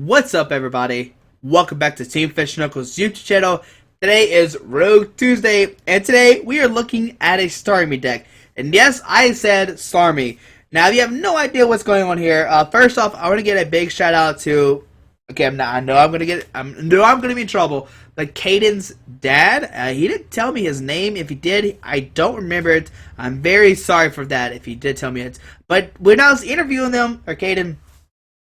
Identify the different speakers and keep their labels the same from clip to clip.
Speaker 1: What's up, everybody? Welcome back to Team Fish Knuckles YouTube channel. Today is Rogue Tuesday, and today we are looking at a Starmie deck. And yes, I said Starmie. Now, if you have no idea what's going on here, first off, I want to get a big shout out to. Okay, I know I'm gonna be in trouble. But Caden's dad, he didn't tell me his name. If he did, I don't remember it. I'm very sorry for that. If he did tell me it, but when I was interviewing them, or Caden,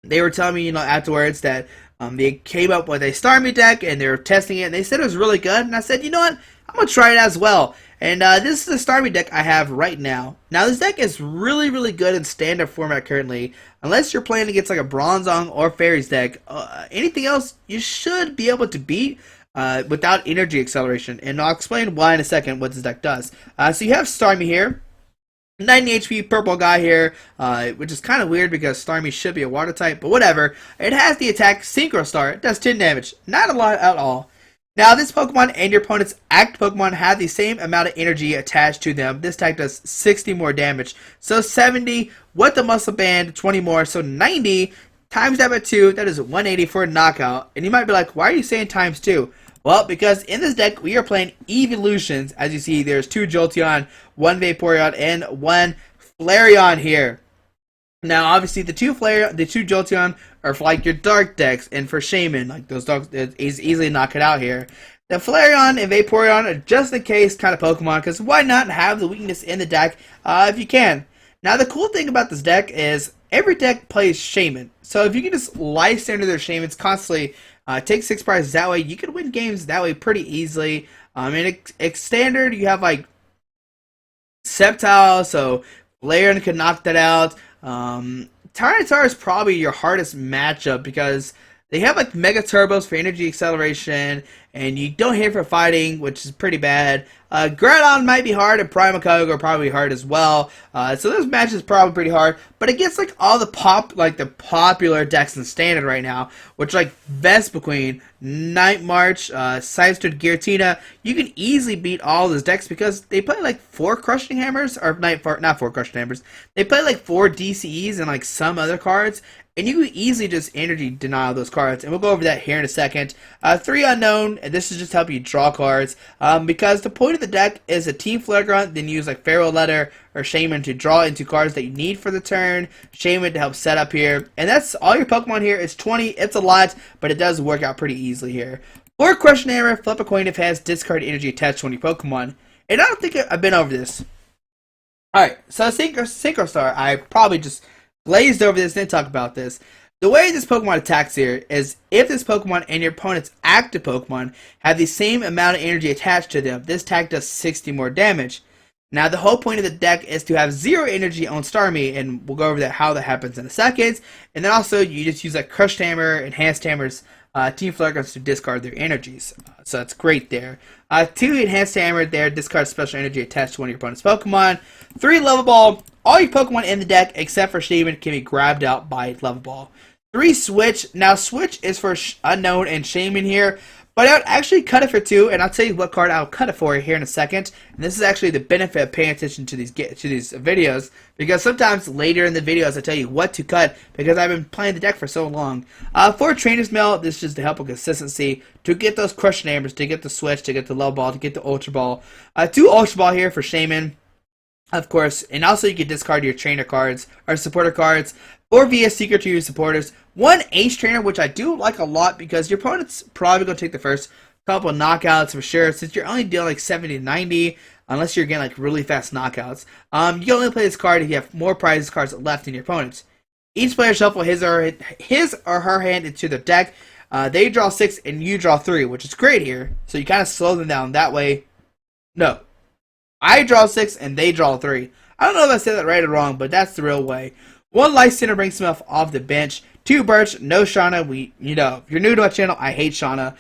Speaker 1: they were telling me, afterwards that they came up with a Starmie deck and they were testing it and they said it was really good. And I said, you know what? I'm going to try it as well. And this is the Starmie deck I have right now. Now, this deck is really, really good in standard format currently. Unless you're playing against like a Bronzong or Fairies deck, anything else you should be able to beat without energy acceleration. And I'll explain why in a second what this deck does. So you have Starmie here. 90 HP purple guy here, which is kind of weird because Starmie should be a water type, but whatever. It has the attack Synchro Star. It does 10 damage. Not a lot at all. Now, this Pokemon and your opponent's active Pokemon have the same amount of energy attached to them. This attack does 60 more damage. So 70 with the Muscle Band, 20 more. So 90 times that by 2, that is 180 for a knockout. And you might be like, why are you saying times 2? Well, because in this deck, we are playing Evolutions. As you see, there's 2 Jolteon, 1 Vaporeon, and 1 Flareon here. Now, obviously, the two Jolteon are for, like, your Dark decks, and for Shaman, like, those dogs, is easily knock it out here. The Flareon and Vaporeon are just in case kind of Pokemon, because why not have the weakness in the deck if you can? Now, the cool thing about this deck is every deck plays Shaman. So if you can just life standard their Shamans constantly, take 6 prizes that way, you can win games that way pretty easily. In standard, you have like Sceptile, so Laren could knock that out. Tyranitar is probably your hardest matchup because they have like Mega Turbos for energy acceleration, and you don't hit for fighting, which is pretty bad. Groudon might be hard, and Primakog are probably hard as well. So this match is probably pretty hard. But against like all the popular decks in standard right now, which like Vespiquen, Night March, Sideswipe, Giratina, you can easily beat all those decks because they play like 4 Crushing Hammers, or not 4 Crushing Hammers. They play like 4 DCEs and like some other cards. And you can easily just energy deny those cards. And we'll go over that here in a second. 3 unknown, and this is just to help you draw cards. Because the point of the deck is a Team Flare Grunt, then use like Pharaoh Letter or Shaman to draw into cards that you need for the turn. Shaman to help set up here. And that's all your Pokemon here. It's 20. It's a lot, but it does work out pretty easily here. 4 Crushing Hammer, flip a coin if it has discard energy attached to 20 Pokemon. And I don't think I've been over this. Alright, so Synchro Star, I probably just glazed over this and didn't talk about this. The way this Pokemon attacks here is if this Pokemon and your opponent's active Pokemon have the same amount of energy attached to them, this attack does 60 more damage. Now, the whole point of the deck is to have 0 energy on Starmie, and we'll go over how that happens in a second. And then also, you just use like Crushed Hammer, Enhanced Hammers, Team Flare Guns to discard their energies. So that's great there. 2 Enhanced Hammer there, discard special energy attached to one of your opponent's Pokemon. 3 Level Ball. All your Pokemon in the deck, except for Shaman, can be grabbed out by Level Ball. 3 Switch. Now, Switch is for Unknown and Shaman here, but I would actually cut it for 2, and I'll tell you what card I'll cut it for here in a second. And this is actually the benefit of paying attention to these videos, because sometimes later in the videos I tell you what to cut, because I've been playing the deck for so long. 4 Trainer's Mail. This is just to help with consistency, to get those Crushing Hammers, to get the Switch, to get the Level Ball, to get the Ultra Ball. 2 Ultra Ball here for Shaman, of course, and also you can discard your trainer cards or supporter cards. 4 VS Secret to your supporters. 1 Ace Trainer, which I do like a lot because your opponent's probably going to take the first couple of knockouts for sure, since you're only dealing like 70 to 90, unless you're getting like really fast knockouts. You can only play this card if you have more prizes cards left in your opponent's. Each player shuffle his or her hand into their deck. They draw 6 and you draw 3, which is great here. So you kind of slow them down that way. No. I draw 6 and they draw 3. I don't know if I said that right or wrong, but that's the real way. 1 Life Center brings himself off the bench. 2 Birch, no Shauna. If you're new to my channel, I hate Shauna.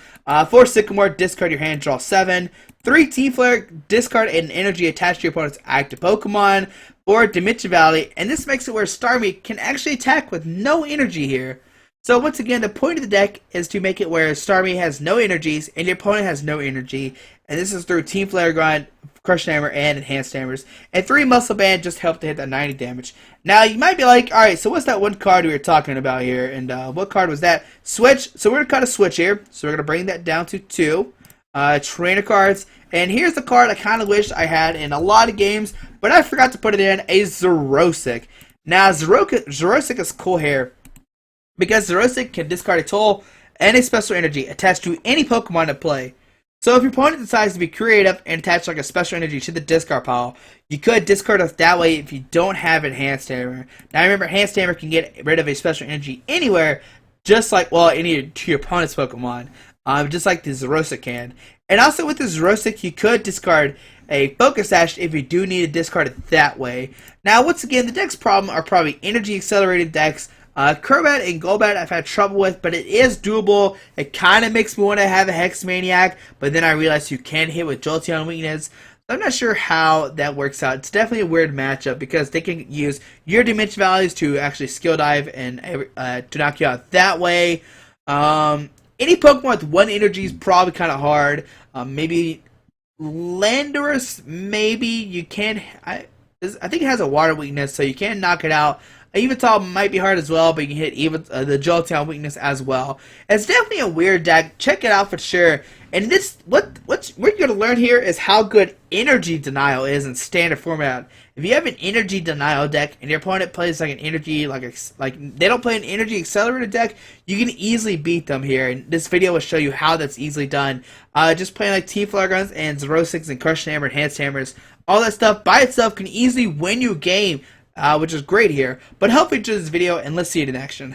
Speaker 1: 4 Sycamore, discard your hand, draw 7. 3 T-Flare, discard an energy attached to your opponent's active Pokemon. 4 Dimension Valley, and this makes it where Starmie can actually attack with no energy here. So once again, the point of the deck is to make it where Starmie has no energies and your opponent has no energy. And this is through Team Flare Grunt, Crush Hammer, and Enhanced Hammers. And 3 Muscle Band just help to hit that 90 damage. Now, you might be like, alright, so what's that one card we were talking about here? And what card was that? Switch. So we're going to cut a switch here. So we're going to bring that down to 2. Trainer cards. And here's the card I kind of wish I had in a lot of games, but I forgot to put it in, a Xerosic. Now, Xerosic is cool here because Xerosic can discard a toll and a special energy attached to any Pokemon in play. So if your opponent decides to be creative and attach like a special energy to the discard pile, you could discard it that way if you don't have Enhanced Hammer. Now remember, Enhanced Hammer can get rid of a special energy anywhere, just like, well, any to your opponent's Pokemon, just like the Xerosic can. And also with the Xerosic, you could discard a Focus Sash if you do need to discard it that way. Now, once again, the deck's problem are probably energy accelerated decks. Crobat and Golbat I've had trouble with, but it is doable. It kind of makes me want to have a Hex Maniac, but then I realized you can hit with Jolteon weakness. I'm not sure how that works out. It's definitely a weird matchup because they can use your dimension values to actually skill dive and to knock you out that way. Any Pokemon with 1 energy is probably kind of hard. Maybe Landorus, maybe you can. I think it has a water weakness, so you can knock it out. Yveltal might be hard as well, but you can hit even the Jolteon weakness as well. It's definitely a weird deck. Check it out for sure. And this, what you're gonna learn here is how good Energy Denial is in standard format. If you have an Energy Denial deck and your opponent plays like an energy, like they don't play an Energy Accelerator deck, you can easily beat them here. And this video will show you how that's easily done. Just playing like Team Flare Guns and Xerosics and Crush Hammer, Enhanced Hammers, all that stuff by itself can easily win you a game. Which is great here, but hopefully you enjoyed this video, and let's see it in action.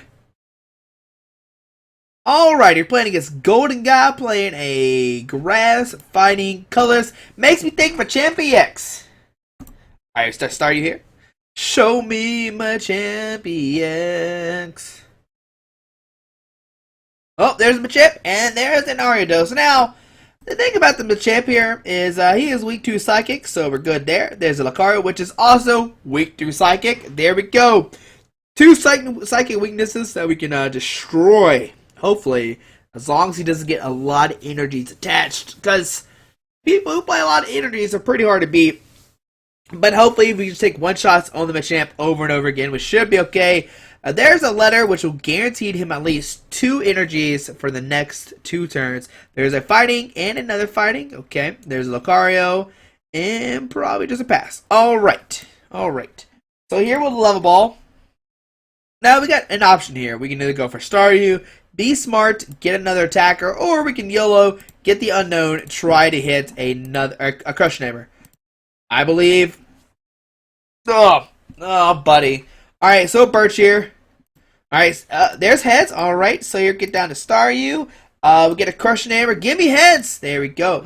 Speaker 1: Alright, you're playing against Golden Guy, playing a grass fighting colors. Makes me think Machamp EX. Alright, start you here. Show me Machamp EX. Oh, there's Machamp, and there's an Ariados. Now, the thing about the Machamp here is he is weak to Psychic, so we're good there. There's a Lucario, which is also weak to Psychic. There we go. 2 Psychic weaknesses that we can destroy, hopefully, as long as he doesn't get a lot of energies attached. Because people who play a lot of energies are pretty hard to beat. But hopefully we just take one-shots on the Machamp over and over again, which should be okay. There's a letter which will guarantee him at least 2 energies for the next 2 turns. There's a fighting and another fighting. Okay, there's a Lucario and probably just a pass. Alright. So here with the Level Ball. Now we got an option here. We can either go for Staryu, be smart, get another attacker, or we can YOLO, get the unknown, try to hit a Crush Hammer. I believe. Oh, buddy. Alright, so Birch here. Alright, there's heads. Alright, so you get down to Staryu. We get a Crush Hammer. Give me heads. There we go.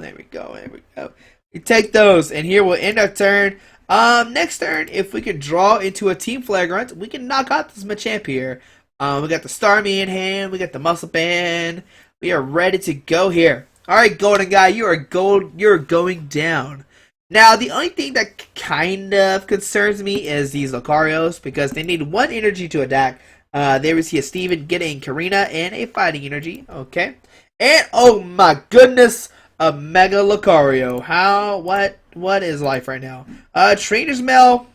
Speaker 1: We take those, and here we'll end our turn. Next turn, if we could draw into a Team Flagrant, we can knock out this Machamp here. We got the Starmie in hand. We got the Muscle Band. We are ready to go here. Alright, Golden Guy, you're going down. Now, the only thing that kind of concerns me is these Lucarios, because they need 1 energy to attack. There we see a Steven getting Karina and a fighting energy. Okay. And, oh my goodness, a Mega Lucario. What is life right now? Trainer's Mail,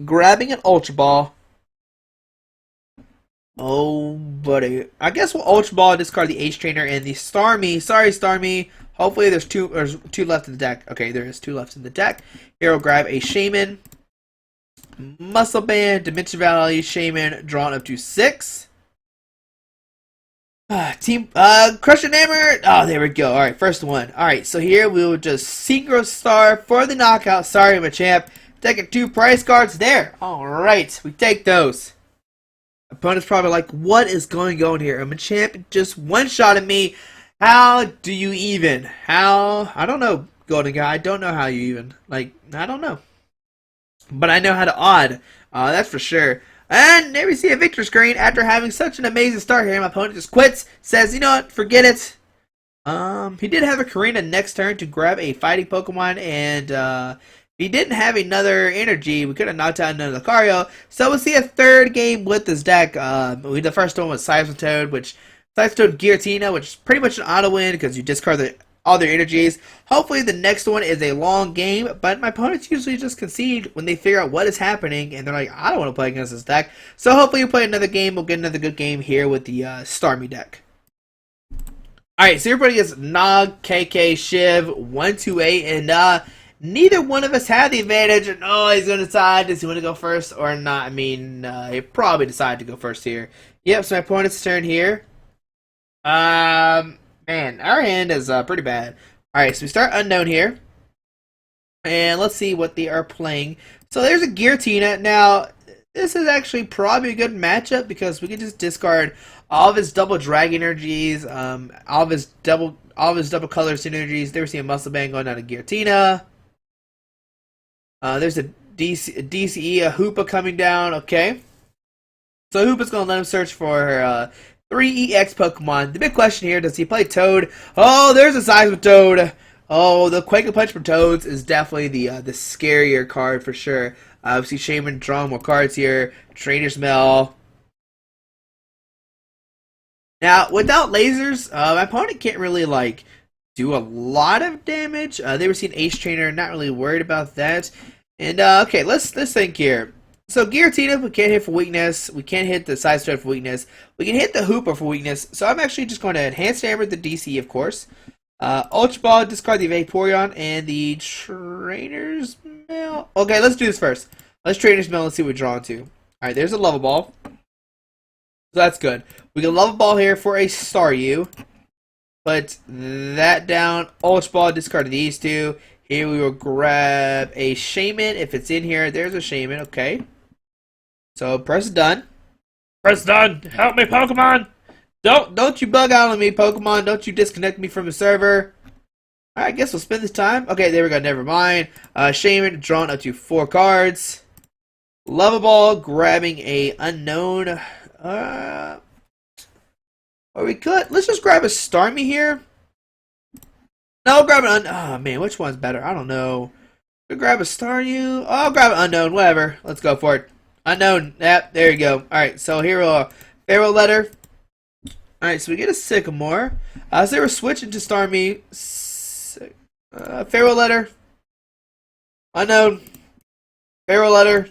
Speaker 1: grabbing an Ultra Ball. Oh, buddy. I guess we'll Ultra Ball, discard the Ace Trainer and the Starmie. Sorry, Starmie. Hopefully there's 2 left in the deck. Okay, there is 2 left in the deck. Here we'll grab a Shaman, Muscle Band, Dimension Valley, Shaman, drawn up to 6. Team Crush Hammer. Oh, there we go. Alright, first one. Alright, so here we will just Synchro Star for the knockout. Sorry, Machamp. Taking 2 price cards there. Alright, we take those. Opponent's probably like, what is going on here? A Machamp just one-shotted me. How do you even? I don't know, Golden Guy. I don't know how you even. I don't know. But I know how to odd. That's for sure. And there we see a victory screen. After having such an amazing start here, my opponent just quits. Says, you know what? Forget it. He did have a Karina next turn to grab a fighting Pokemon. And if he didn't have another energy, we could have knocked out another Lucario. So we'll see a third game with this deck. The first one was Toad, which Toad Giratina, which is pretty much an auto win because you discard the all their energies. Hopefully the next one is a long game, but my opponents usually just concede when they figure out what is happening, and they're like, I don't want to play against this deck. So hopefully we play another game. We'll get another good game here with the Starmie deck. Alright, so everybody gets Nog, KK, Shiv, 128, and neither one of us had the advantage. And he's going to decide, does he want to go first or not? I mean, he probably decided to go first here. Yep, so my opponent's turn here. Man, our hand is pretty bad. Alright, so we start Unknown here. And let's see what they are playing. So there's a Giratina. Now, this is actually probably a good matchup because we can just discard all of his double drag energies, all of his double color synergies. There we see a Muscle Band going down to Giratina. There's a DCE, a Hoopa coming down. Okay, so Hoopa's going to let him search for 3 EX Pokemon. The big question here: does he play Toad? Oh, there's a Seismic Toad. Oh, the Quake and Punch from Toads is definitely the scarier card for sure. We see Shaman drawing more cards here. Trainer's Mail. Now, without lasers, my opponent can't really, like, do a lot of damage. They were seeing Ace Trainer, not really worried about that. And, okay, let's think here. So, Giratina, we can't hit for weakness. We can't hit the Side Step for weakness. We can hit the Hooper for weakness. So, I'm actually just going to Enhanced Hammer the DC, of course. Ultra Ball, discard the Vaporeon, and the Trainer's Mail. Okay, let's do this first. Let's Trainer's Mail and see what we're drawn to. Alright, there's a Level Ball. So that's good. We can Level Ball here for a Staryu. Put that down. Ultra Ball, discard these two. Here we will grab a Shaman. If it's in here, there's a Shaman. Okay. So press done. Press done. Help me, Pokemon. Don't you bug out on me, Pokemon. Don't you disconnect me from the server. Alright, I guess we'll spend this time. Okay, there we go. Never mind. Shaman drawn up to 4 cards. Level Ball, grabbing a Unknown. Or we could. Let's just grab a Starmie here. No, grab an oh man, which one's better? I don't know. We'll grab a Staryu. Oh, I'll grab an Unknown. Whatever. Let's go for it. Unknown. Yep, there you go. Alright, so here we'll Pharaoh Letter. Alright, so we get a Sycamore. So we're switching to Starmie. Pharaoh Letter. Unknown. Pharaoh Letter.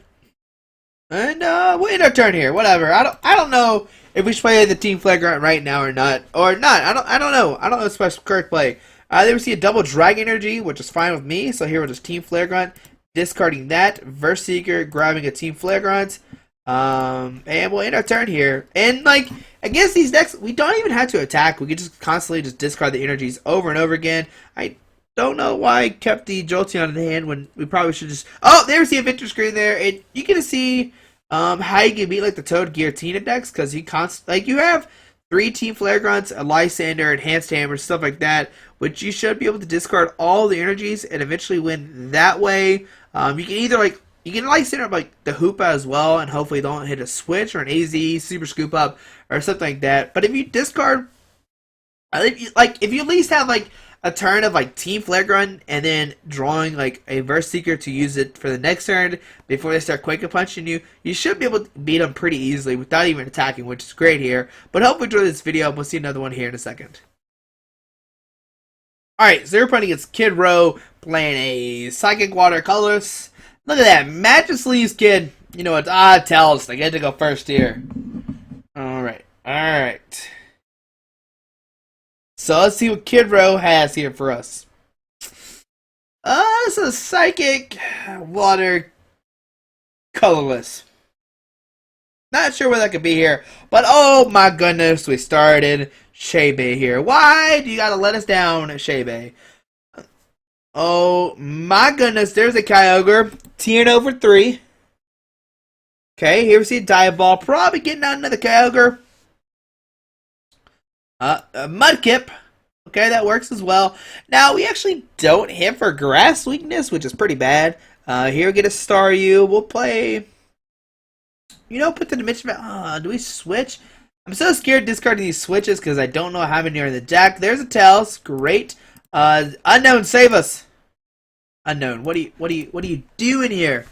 Speaker 1: And we'll end our turn here. Whatever. I don't know if we should play the Team Flagrant right now or not. Or not. I don't know. I don't know if it's correct play. There we see a double drag energy, which is fine with me. So here we'll just Team Flagrant. Discarding that. Verse Seeker, grabbing a Team Flagrant. And we'll end our turn here. And like against these decks, we don't even have to attack. We can just constantly just discard the energies over and over again. I don't know why I kept the Jolteon in the hand when we probably should just. Oh, there's the victory screen there. You can see how you can beat like the Toad Giratina decks because you have 3 Team Flagrants, a Lysander, Enhanced Hammer, stuff like that, which you should be able to discard all the energies and eventually win that way. You can either you can Lysander like the Hoopa as well, and hopefully don't hit a Switch or an AZ Super Scoop Up or something like that. But if you discard, if you at least have like a turn of like Team Flagrant and then drawing like a Verse Seeker to use it for the next turn before they start Quake and punching you, you should be able to beat them pretty easily without even attacking, which is great here. But hope you enjoyed this video. We'll see another one here in a second. Alright, so we're playing against Kid Row, playing a Psychic Water Colorless. Look at that, Magic Sleeves, kid. You know what? Tell us. I get to go first here. Alright. So let's see what Kid Row has here for us. This is Psychic Water Colorless. Not sure what that could be here, but oh my goodness, we started Shebe here. Why do you gotta let us down, Shebe? Oh my goodness, there's a Kyogre. TN over 3. Okay, here we see a Diaball. Probably getting out another Kyogre. Mudkip. Okay, that works as well. Now, we actually don't hit for Grass Weakness, which is pretty bad. Here we get a Staryu. We'll play. Put the Dimension. Do we switch? I'm so scared discarding these switches because I don't know how many are in the deck. There's a Tails. Great. Unknown, save us. Unknown, what are you doing here?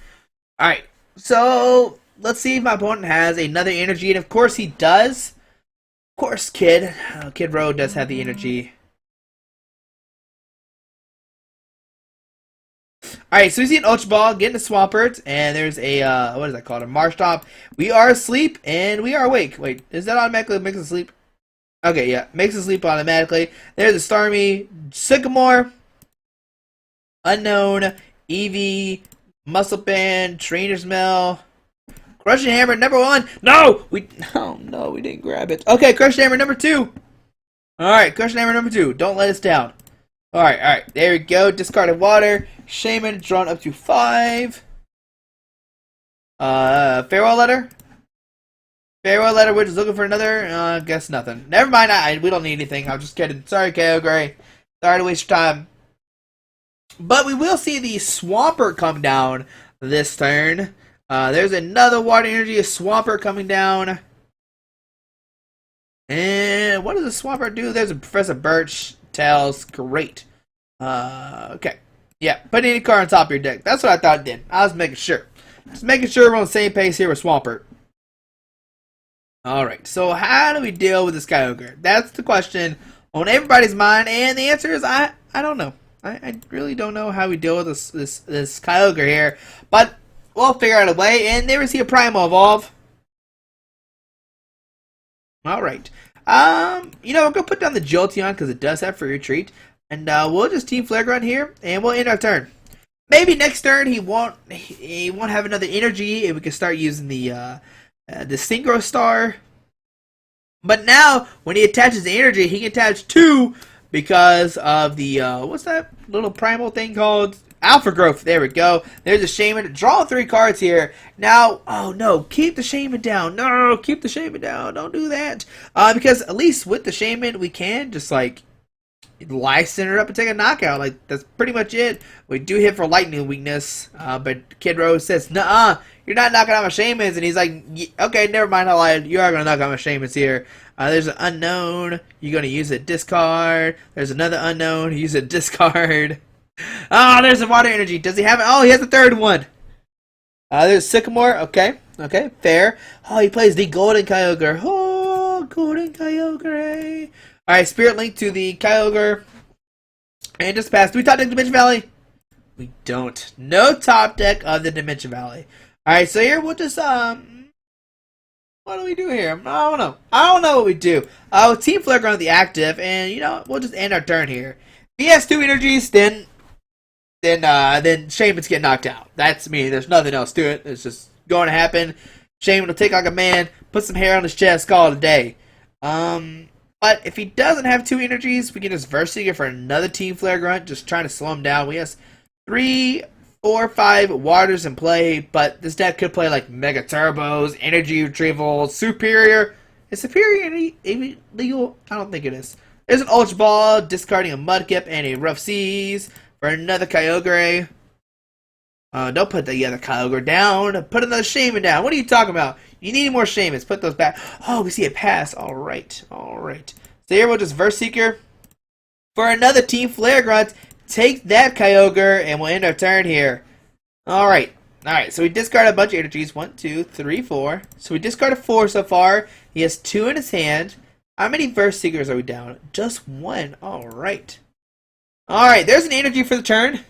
Speaker 1: All right, so let's see if my opponent has another energy, and of course he does. Of course, Kid Row does have the energy. Alright, so we see an Ultra Ball getting a Swampert, and there's a, what is that called? A Marshtomp. We are asleep, and we are awake. Wait, is that automatically makes us sleep? Okay, yeah, makes us sleep automatically. There's a Starmie, Sycamore, Unknown, Eevee, Muscle Band, Trainer's Mill, Crushing Hammer, number 1. No! Oh, no, we didn't grab it. Okay, Crushing Hammer, number 2. Alright, Crushing Hammer, number 2. Don't let us down. Alright, there we go. Discarded Water. Shaman, drawn up to 5. Farewell Letter. Farewell Letter, we're just looking for another. Guess nothing. Never mind, we don't need anything. I'm just kidding. Sorry, Kyogre. Sorry to waste your time. But we will see the Swampert come down this turn. There's another Water Energy, a Swampert coming down. And what does the Swampert do? There's a Professor Birch. Tails. Great. Okay. Yeah, put any card on top of your deck. That's what I thought it did. I was making sure. Just making sure we're on the same pace here with Swampert. Alright, so how do we deal with this Kyogre? That's the question on everybody's mind, and the answer is I don't know. I really don't know how we deal with this Kyogre here, but we'll figure out a way, and there we see a Primal Evolve. Alright. You know, we're going to put down the Jolteon because it does have Free Retreat. And we'll just Team Flare Grunt here, and we'll end our turn. Maybe next turn he won't have another energy, and we can start using the Synchro Star. But now, when he attaches the energy, he can attach 2 because of the, what's that little primal thing called? Alpha Growth. There we go. There's a Shaman. Draw 3 cards here. Now, oh no, keep the Shaman down. No, keep the Shaman down. Don't do that. Because at least with the Shaman, we can just like Life Center up and take a knockout. Like, that's pretty much it. We do hit for lightning weakness, but Kid Rose says, "Nuh-uh, you're not knocking out my Shamans," and he's like, "Okay, never mind, I lied. You are going to knock out my Shamans here." There's an Unknown. You're going to use a discard. There's another Unknown. Use a discard. Oh, there's a Water Energy. Does he have it? Oh, he has the 3rd one. There's Sycamore. Okay, fair. Oh, he plays the Golden Kyogre. Oh, Golden Kyogre. Alright, Spirit Link to the Kyogre. And just pass. Do we top deck Dimension Valley? We don't. No top deck of the Dimension Valley. Alright, so here we'll just, what do we do here? I don't know. I don't know what we do. Team Flare Grunt the active, and, you know, we'll just end our turn here. If he has 2 energies, then Shaman's get knocked out. That's me. There's nothing else to it. It's just going to happen. Shaman will take like a man, put some hair on his chest, call it a day. But if he doesn't have 2 energies, we can just Verse Seeker for another Team Flare Grunt, just trying to slow him down. We have 3, 4, 5 waters in play, but this deck could play like Mega Turbos, Energy Retrieval, Superior. Is Superior legal? I don't think it is. There's an Ultra Ball, discarding a Mudkip and a Rough Seas for another Kyogre. Don't put the other Kyogre down. Put another Shaman down. What are you talking about? You need more Shamans. Put those back. Oh, we see a pass. Alright. So here we'll just Verse Seeker for another Team Flare Grunt. Take that, Kyogre, and we'll end our turn here. Alright, so we discard a bunch of energies. 1, 2, 3, 4. So we discarded 4 so far. He has 2 in his hand. How many Verse Seekers are we down? Just 1. Alright, there's an energy for the turn.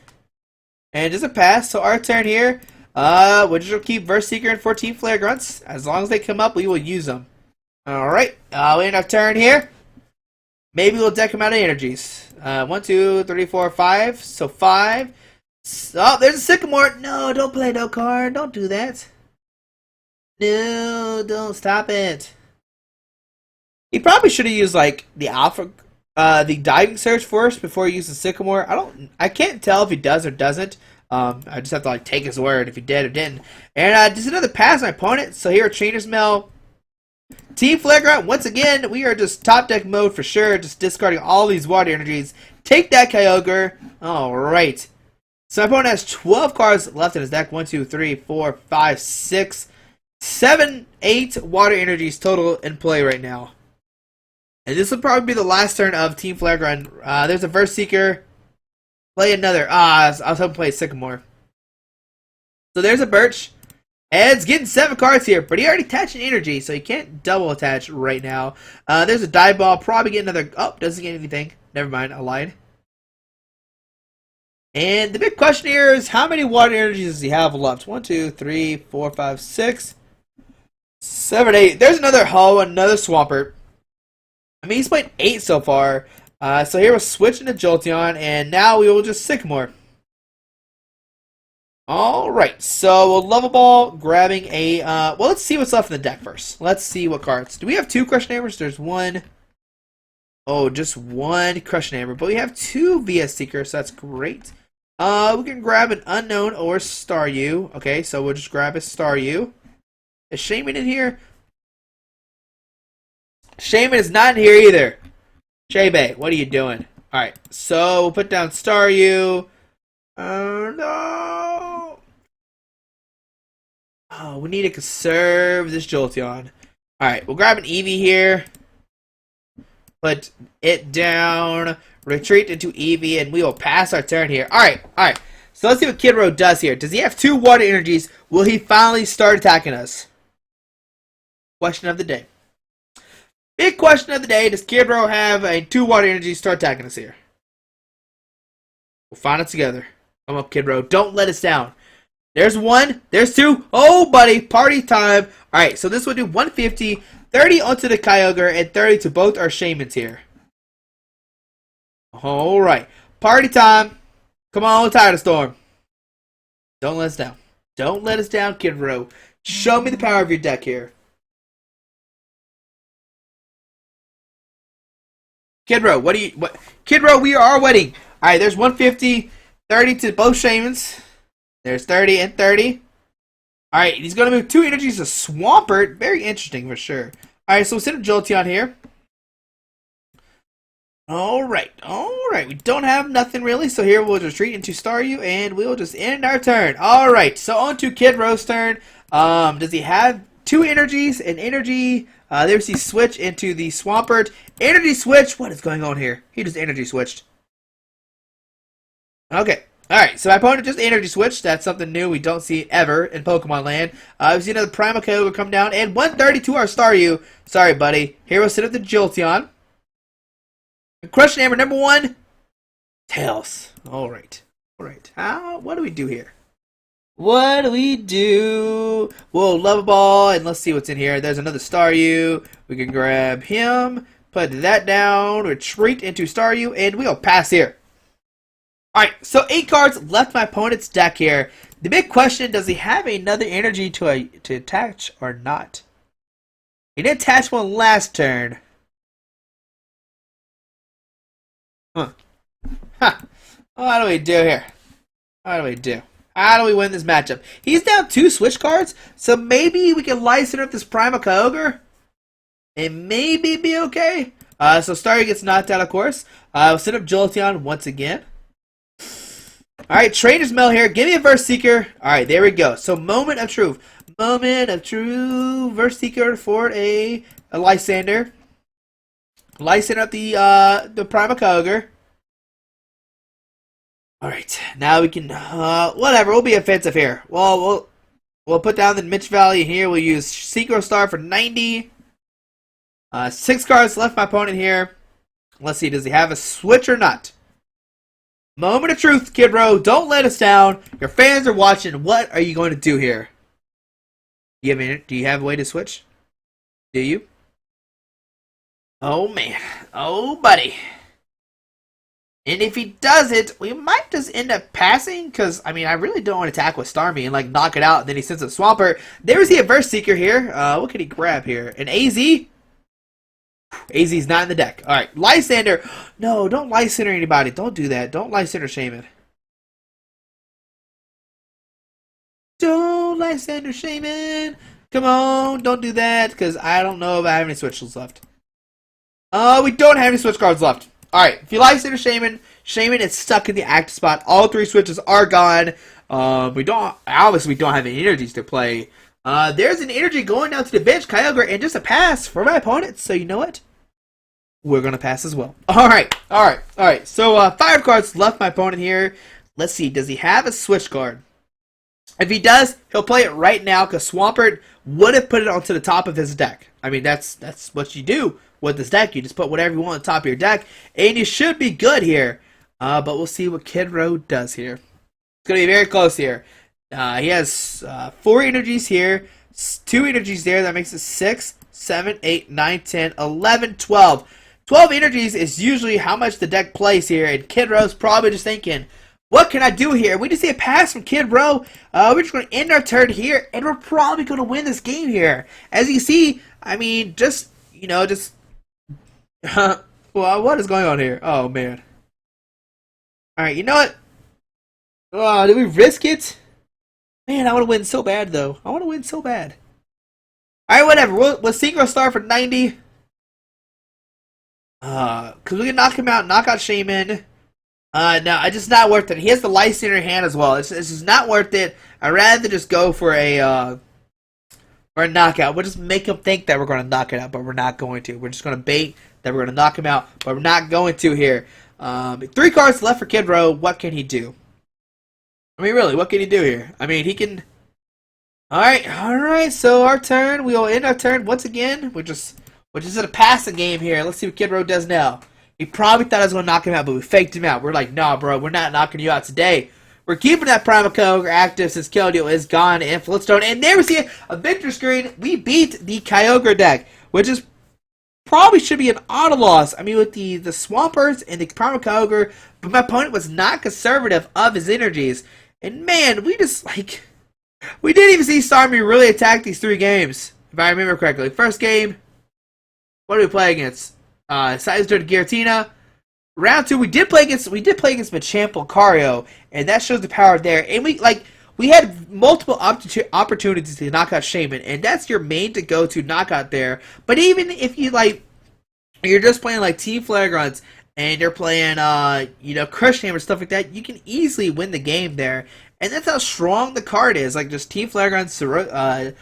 Speaker 1: And just a pass. So our turn here. We'll just keep Verse Seeker and 14 Flare Grunts. As long as they come up, we will use them. Alright, we end our turn here. Maybe we'll deck them out of energies. 1, 2, 3, 4, 5. So 5. Oh, there's a Sycamore. No, don't play no card. Don't do that. No, don't stop it. He probably should have used like the the Diving Search first before he used the Sycamore. I can't tell if he does or doesn't. I just have to like take his word if he did or didn't. And just another pass my opponent. So here, Trainer's Mill. Team Flare Grunt, once again, we are just top deck mode for sure. Just discarding all these water energies. Take that, Kyogre. Alright. So my opponent has 12 cards left in his deck. 1, 2, 3, 4, 5, 6, 7, 8 water energies total in play right now. And this will probably be the last turn of Team Flare Grunt. There's a Verse Seeker. Play another. I was hoping to play Sycamore. So there's a Birch. Ed's getting 7 cards here, but he already attached an energy, so he can't double attach right now. There's a Dive Ball. Probably get another. Oh, doesn't get anything. Never mind, I lied. And the big question here is how many water energies does he have left? 1, 2, 3, 4, 5, 6, 7, 8. There's another Ho, another Swampert. I mean, he's played 8 so far. So here we'll switch into Jolteon, and now we will just Sycamore. Alright, so we'll Level Ball, grabbing a... well, let's see what's left in the deck first. Let's see what cards. Do we have 2 Crush Hammers? There's 1. Oh, just 1 Crush Hammer. But we have 2 VS Seekers, so that's great. We can grab an Unknown or Staryu. Okay, so we'll just grab a Staryu. Is Shaman in here? Shaman is not in here either. Shebe, what are you doing? Alright, so we'll put down Staryu. Oh, no. Oh, we need to conserve this Jolteon. Alright, we'll grab an Eevee here. Put it down. Retreat into Eevee, and we will pass our turn here. Alright, alright. So let's see what Kidro does here. Does he have 2 water energies? Will he finally start attacking us? Question of the day. Big question of the day. Does Kidro have a 2 water energies start attacking us here? We'll find it together. Come up, Kidro. Don't let us down. There's 1. There's 2. Oh, buddy. Party time. Alright, so this will do 150. 30 onto the Kyogre, and 30 to both our Shamans here. Alright. Party time. Come on, Tidal Storm. Don't let us down. Don't let us down, Kidro. Show me the power of your deck here. Kidro, Kidro, we are winning. Alright, there's 150. 30 to both Shamans. There's 30 and 30. Alright, he's going to move 2 energies to Swampert. Very interesting for sure. Alright, so we'll send a Jolteon here. Alright, alright. We don't have nothing really, so here we'll just retreat into Staryu, and we'll just end our turn. Alright, so on to Kidro's turn. Does he have 2 energies? An energy, there's the switch into the Swampert. Energy switch? What is going on here? He just energy switched. Okay. Alright, so my opponent just energy switched. That's something new we don't see ever in Pokemon Land. We've seen another Primal Kyogre come down, and 130 to our Staryu. Sorry, buddy. Here we'll sit up the Jolteon. Crush Hammer number 1. Tails. Alright. Alright. What do we do here? What do we do? We'll Level Ball, and let's see what's in here. There's another Staryu. We can grab him, put that down, retreat into Staryu, and we'll pass here. Alright, so 8 cards left my opponent's deck here. The big question, does he have another energy to attach or not? He didn't attach one last turn. Huh. What do we do here? What do we do? How do we win this matchup? He's down 2 switch cards, so maybe we can license up this Primal Kyogre and maybe be okay. So Staryu gets knocked out, of course. We'll set up Jolteon once again. Alright, Trainer's Mail here. Give me a Verse Seeker. Alright, there we go. So, Moment of Truth. Moment of Truth. Verse Seeker for a Lysander. Lysander up the Primal Kyogre. Alright, now we can, whatever, we'll be offensive here. Well, we'll put down the Mitch Valley here. We'll use Synchro Star for 90. 6 cards left my opponent here. Let's see, does he have a switch or not? Moment of truth, Kidro. Don't let us down. Your fans are watching. What are you going to do here? Do you have a way to switch? Do you? Oh, man. Oh, buddy. And if he does it, we might just end up passing. Because, I mean, I really don't want to attack with Starmie and, like, knock it out. And then he sends a Swampert. There's the Verse Seeker here. What can he grab here? An AZ? AZ's not in the deck. Alright, Lysander. No, don't Lysander anybody. Don't do that. Don't Lysander Shaman. Don't Lysander Shaman. Come on, don't do that, because I don't know if I have any switches left. We don't have any switch cards left. Alright, if you Lysander Shaman, Shaman is stuck in the active spot. All 3 switches are gone. We don't have any energies to play. There's an energy going down to the bench, Kyogre, and just a pass for my opponent. So you know what? We're going to pass as well. Alright. So 5 cards left my opponent here. Let's see. Does he have a switch card? If he does, he'll play it right now because Swampert would have put it onto the top of his deck. I mean, that's what you do with this deck. You just put whatever you want on the top of your deck, and you should be good here. But we'll see what Kid Ro does here. It's going to be very close here. He has 4 energies here, 2 energies there. That makes it 6, 7, 8, 9, 10, 11, 12. 12 energies is usually how much the deck plays here, and Kid Ro's probably just thinking, what can I do here? We just see a pass from Kid Ro. We're just going to end our turn here, and we're probably going to win this game here. As you see, I mean, well, what is going on here? Oh, man. Alright, you know what? Do we risk it? Man, I want to win so bad, though. I want to win so bad. Alright, whatever. We'll Synchro Star for 90. Because we can knock him out, knock out Shaman. No, it's just not worth it. He has the Lice in her hand as well. It's just not worth it. I'd rather just go for a knockout. We'll just make him think that we're going to knock it out, but we're not going to. We're just going to bait that we're going to knock him out, but we're not going to here. 3 cards left for Kid Ro. What can he do? I mean, really, what can he do here? I mean, he can... Alright, so our turn. We will end our turn once again. We're just in a passing game here. Let's see what Kid Ro does now. He probably thought I was going to knock him out, but we faked him out. We're like, nah, bro, we're not knocking you out today. We're keeping that Primal Kyogre active since Keldeo is gone and Flintstone. And there we see a victory screen. We beat the Kyogre deck, which is probably should be an auto loss. I mean, with the Swampers and the Primal Kyogre, but my opponent was not conservative of his energies. And man, we didn't even see Starmie really attack these 3 games, if I remember correctly. First game, what did we play against? Sized Giratina. Round 2, we did play against Machamp Lucario, and that shows the power there. And we had multiple opportunities to knock out Shaman, and that's your main to go to knockout there. But even if you're just playing like Team Flaregrunts and you're playing Crush Hammer, stuff like that, you can easily win the game there. And that's how strong the card is. Like just Team Flaregrunts,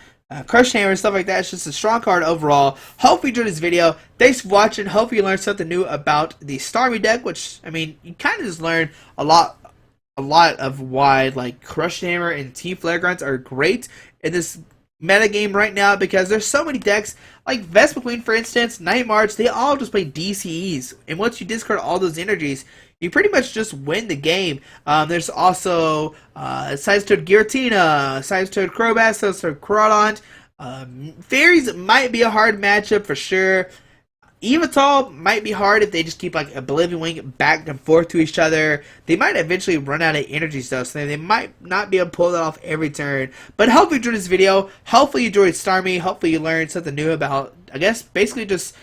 Speaker 1: Crush Hammer, stuff like that. It's just a strong card overall. Hope you enjoyed this video. Thanks for watching. Hope you learned something new about the Starmie deck, which, I mean, you kind of just learned a lot of why, like, Crush Hammer and Team Flaregrunts are great in this meta game right now, because there's so many decks, like Vespiquen, for instance, Night March, they all just play DCEs. And once you discard all those energies, you pretty much just win the game. There's also Sized Giratina, Sized Crobat, Sized Crawdont. Fairies might be a hard matchup for sure. Evital might be hard if they just keep like Oblivion Wing back and forth to each other. They might eventually run out of energies though, so they might not be able to pull that off every turn. But I hope you enjoyed this video. Hopefully you enjoyed Starmie. Hopefully you learned something new about, I guess, basically just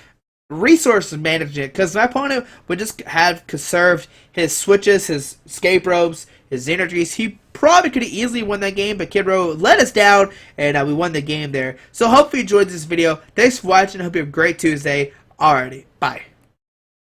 Speaker 1: resources management, because my opponent would just have conserved his switches, his escape ropes, his energies. He probably could have easily won that game, but Kid Ro let us down, and we won the game there. So hopefully you enjoyed this video. Thanks for watching. I hope you have a great Tuesday. Alrighty, bye.